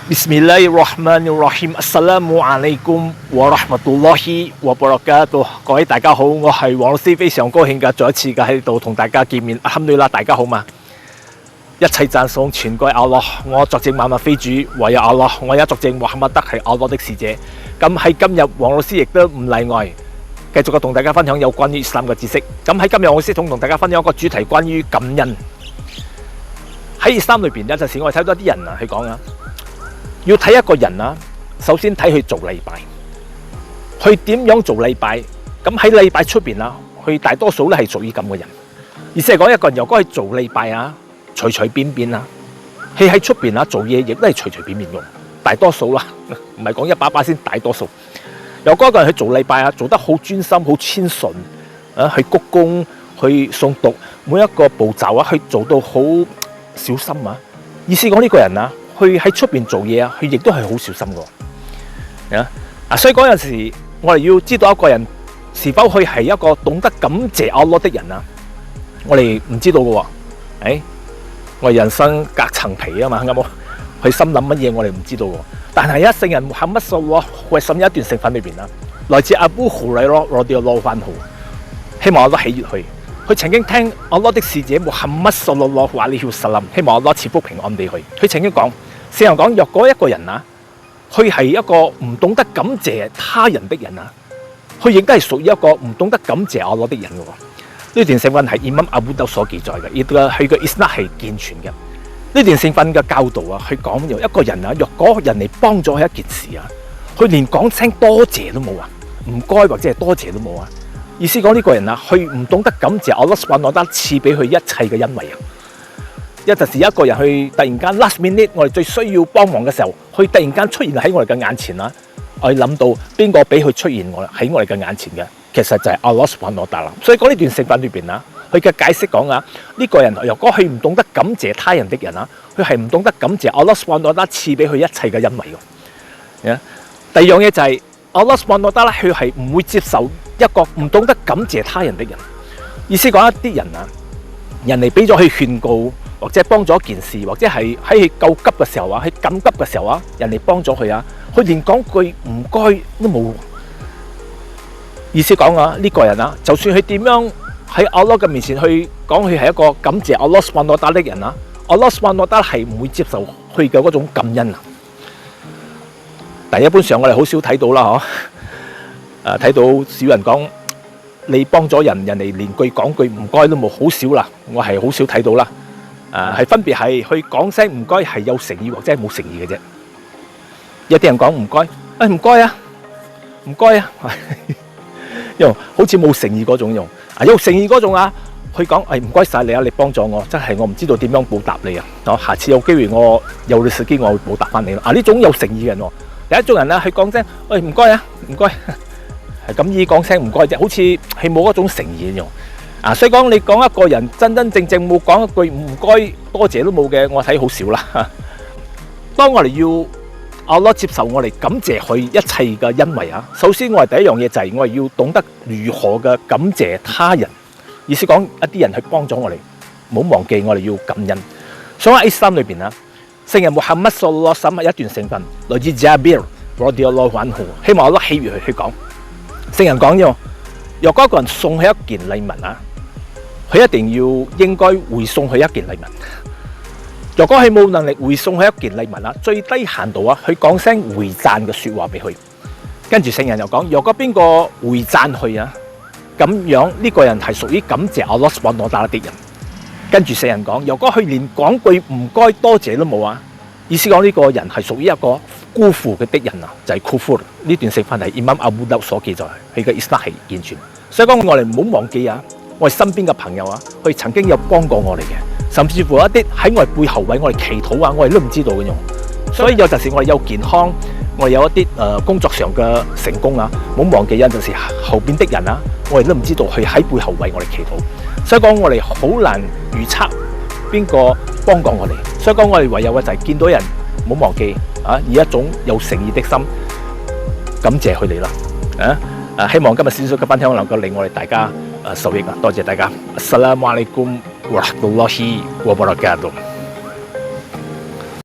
Bismillahirrahmanirrahim. Assalamualaikum warahmatullahi wabarakatuh。各位大家好，我係黃老師，非常高興嘅再一次嘅喺度同大家見面。Alhamdulillah，大家好嘛？一切讚頌全歸阿拉，我作證萬物非主，唯有阿拉。我也作證穆罕默德係阿拉的使者。咁喺今日，黃老師亦都唔例外，繼續嘅同大家分享有關於伊斯蘭嘅知識。咁喺今日，我先同大家分享一個主題，關於感恩。喺伊斯蘭裏邊有陣時，我哋睇到啲人啊，去講啊。要睇一個人啊，首先睇佢做禮拜，佢點樣做禮拜。咁喺禮拜出邊啊，佢大多數咧係屬於咁嘅人。意思係講一個人如果去做禮拜啊，隨隨便便啊，佢喺出邊啊做嘢亦都係隨隨便便用，大多數啦，唔係講100%先，大多數。如果一個人去做禮拜啊，做得好專心、好謙順啊，去鞠躬、去誦讀，每一個步驟啊，去做到好小心啊。意思講呢個人啊，佢喺出邊做嘢啊，佢亦都係好小心嘅。所以嗰陣時，我哋要知道一個人是否佢係一個懂得感謝阿拉的人啊，我哋唔知道嘅喎。我哋人生隔層皮啊嘛，啱冇？佢心諗乜嘢我哋唔知道嘅。但係聖人穆罕默德صلى الله عليه وسلم一段聖訓裏邊啊，來自阿布胡里羅羅迪羅番號，希望我都喜悅佢。佢曾經聽阿拉的使者穆罕默德صلى الله عليه وسلم，希望阿拉賜福平安俾佢。佢曾經講，聖人講，若果一個人啊，佢係一個唔懂得感謝他人的人啊，佢亦都係屬於一個唔懂得感謝阿拉的人嘅喎。呢段聖訓係伊瑪目阿布德所記載嘅，亦都佢嘅伊斯蘭係健全嘅。呢段聖訓嘅教導啊，佢講有一個人啊，若果人嚟幫咗佢一件事啊，佢連講聲多謝都冇啊，唔該或者係多謝都冇啊。意思講呢個人啊，佢唔懂得感謝阿拉subhanahu wa ta'ala賜俾佢一切嘅恩惠啊。有陣時一個人去突然間 last minute， 我哋最需要幫忙嘅時候，佢突然間出現喺我哋嘅眼前啊，我哋諗到邊個俾佢出現喺我哋嘅眼前嘅，其實就係阿拉subhanahu wa ta'ala。所以講呢段聖訓裏邊啊，佢嘅解釋講啊，呢個人如果佢唔懂得感謝他人的人啊，佢係唔懂得感謝阿拉subhanahu wa ta'ala賜俾佢一切嘅恩惠嘅。第二樣嘢就係阿拉subhanahu wa ta'ala佢係唔會接受一個唔懂得感謝他人的人。意思講一啲人啊，人哋俾咗佢勸告，或者幫咗一件事，或者係喺佢救急嘅時候啊，喺緊急嘅時候啊，人哋幫咗佢啊，佢連講句唔該都冇。意思講啊，呢個人啊，就算佢點樣喺阿拉嘅面前去講佢係一個感謝阿拉subhanahu wa ta'ala的人啊，阿拉subhanahu wa ta'ala係唔會接受佢嘅嗰種感恩啊。但係一般上我哋好少睇到啦，嗬。睇到少人講你幫咗人，人哋連句講句唔該都冇，好少啦。我係好少睇到啦。係分別係去講聲唔該係有誠意或者係冇誠意嘅啫。有啲人講唔該，唔該啊，唔該啊，用好似冇誠意嗰種用。有誠意嗰種啊，去講唔該晒你啊，你幫咗我，真係我唔知道點樣報答你啊。下次有機會我有你時機，我會報答翻你啦。呢種有誠意嘅人喎。有一種人啊，去講聲唔該啊，唔該，係咁意講聲唔該啫，好似係冇嗰種誠意用。所以講你講一個人真真正正冇講一句唔該多謝都冇嘅，我睇好少啦。當我哋要阿拉接受我哋感謝佢一切嘅恩惠啊，首先我哋第一樣嘢就係我哋要懂得如何嘅感謝他人。意思講一啲人去幫咗我哋，唔好忘記我哋要感恩。所以喺伊斯蘭裏邊啊，聖人穆罕默德صلى الله عليه وسلم一段聖訓，來自賈比爾radiyallahu anhu，希望阿拉喜悅佢去講。聖人講咗，若果一個人送佢一件禮物啊，佢一定要應該回送佢一件禮物。若果佢冇能力回送佢一件禮物啊，最低限度啊，佢講聲回讚嘅説話俾佢。跟住聖人又講，若果邊個回讚佢啊，咁樣呢個人係屬於感謝阿拉subhanahu wa ta'ala的人。跟住聖人講，若果佢連講句唔該多謝都冇啊，意思講呢個人係屬於一個辜負嘅敵人啊，就係庫夫。呢段聖訓係伊瑪目阿布德所記載，佢嘅伊斯蘭係健全。所以講我哋唔好忘記啊，我哋身邊嘅朋友啊，佢曾經有幫過我哋嘅，甚至乎一啲喺我哋背後為我哋祈禱啊，我哋都唔知道嘅用。所以有陣時我哋有健康，我哋有一啲工作上嘅成功啊，唔好忘記有陣時後邊的人啊，我哋都唔知道佢喺背後為我哋祈禱。所以講我哋好難預測邊個幫過我哋。所以講我哋唯有嘅就係見到人唔好忘記啊，以一種有誠意的心感謝佢哋啦。希望今日少少嘅分享能夠令我哋大家受益啊！多謝大家。Assalamualaikum warahmatullahi wabarakatuh。